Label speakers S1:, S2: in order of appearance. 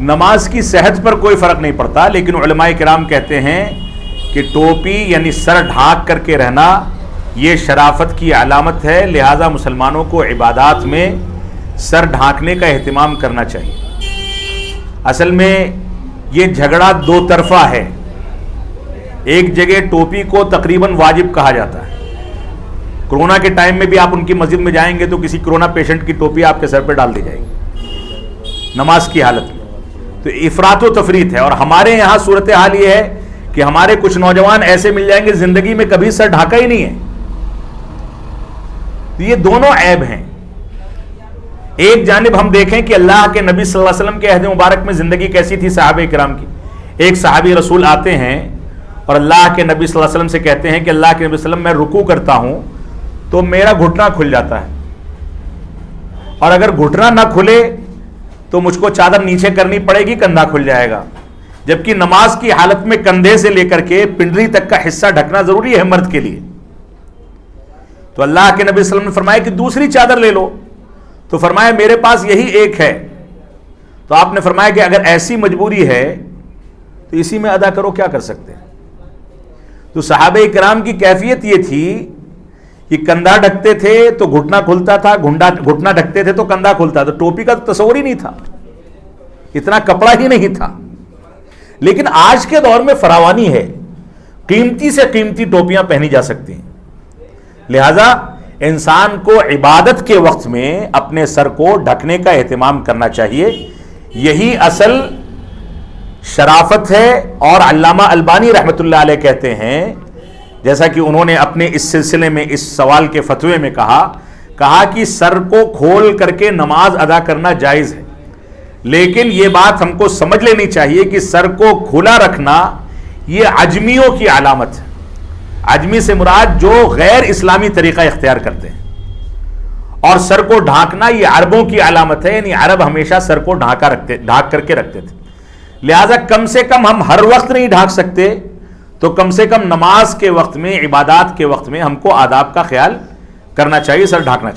S1: نماز کی صحت پر کوئی فرق نہیں پڑتا، لیکن علماء کرام کہتے ہیں کہ ٹوپی یعنی سر ڈھانک کر کے رہنا یہ شرافت کی علامت ہے، لہذا مسلمانوں کو عبادات میں سر ڈھانکنے کا اہتمام کرنا چاہیے۔ اصل میں یہ جھگڑا دو طرفہ ہے۔ ایک جگہ ٹوپی کو تقریباً واجب کہا جاتا ہے۔ کرونا کے ٹائم میں بھی آپ ان کی مسجد میں جائیں گے تو کسی کرونا پیشنٹ کی ٹوپی آپ کے سر پہ ڈال دی جائے گی نماز کی حالت میں، تو افراط و تفریط ہے۔ اور ہمارے یہاں صورتحال یہ ہے کہ ہمارے کچھ نوجوان ایسے مل جائیں گے زندگی میں کبھی سر ڈھانکا ہی نہیں ہے۔ تو یہ دونوں عیب ہیں۔ ایک جانب ہم دیکھیں کہ اللہ کے نبی صلی اللہ علیہ وسلم کے عہد مبارک میں زندگی کیسی تھی صحابہ کرام کی۔ ایک صحابی رسول آتے ہیں اور اللہ کے نبی صلی اللہ علیہ وسلم سے کہتے ہیں کہ اللہ کے نبی صلی اللہ علیہ وسلم میں رکوع کرتا ہوں تو میرا گھٹنا کھل جاتا ہے، اور اگر گھٹنا نہ کھلے تو مجھ کو چادر نیچے کرنی پڑے گی، کندھا کھل جائے گا، جبکہ نماز کی حالت میں کندھے سے لے کر کے پنڈلی تک کا حصہ ڈھکنا ضروری ہے مرد کے لیے۔ تو اللہ کے نبی صلی اللہ علیہ وسلم نے فرمایا کہ دوسری چادر لے لو، تو فرمایا میرے پاس یہی ایک ہے۔ تو آپ نے فرمایا کہ اگر ایسی مجبوری ہے تو اسی میں ادا کرو، کیا کر سکتے ہیں۔ تو صحابہ کرام کی کیفیت یہ تھی کہ کندھا ڈھکتے تھے تو گھٹنا کھلتا تھا، گھٹنا ڈھکتے تھے تو کندھا کھلتا تھا۔ ٹوپی کا تصور ہی نہیں تھا، اتنا کپڑا ہی نہیں تھا۔ لیکن آج کے دور میں فراوانی ہے، قیمتی سے قیمتی ٹوپیاں پہنی جا سکتی ہیں، لہذا انسان کو عبادت کے وقت میں اپنے سر کو ڈھکنے کا اہتمام کرنا چاہیے۔ یہی اصل شرافت ہے۔ اور علامہ البانی رحمۃ اللہ علیہ کہتے ہیں، جیسا کہ انہوں نے اپنے اس سلسلے میں اس سوال کے فتوے میں کہا کہ سر کو کھول کر کے نماز ادا کرنا جائز ہے، لیکن یہ بات ہم کو سمجھ لینی چاہیے کہ سر کو کھلا رکھنا یہ عجمیوں کی علامت ہے۔ عجمی سے مراد جو غیر اسلامی طریقہ اختیار کرتے ہیں، اور سر کو ڈھانکنا یہ عربوں کی علامت ہے، یعنی عرب ہمیشہ سر کو ڈھانک کر کے رکھتے تھے۔ لہذا کم سے کم ہم ہر وقت نہیں ڈھانک سکتے تو کم سے کم نماز کے وقت میں، عبادات کے وقت میں ہم کو آداب کا خیال کرنا چاہیے، سر ڈھانکنا چاہیے۔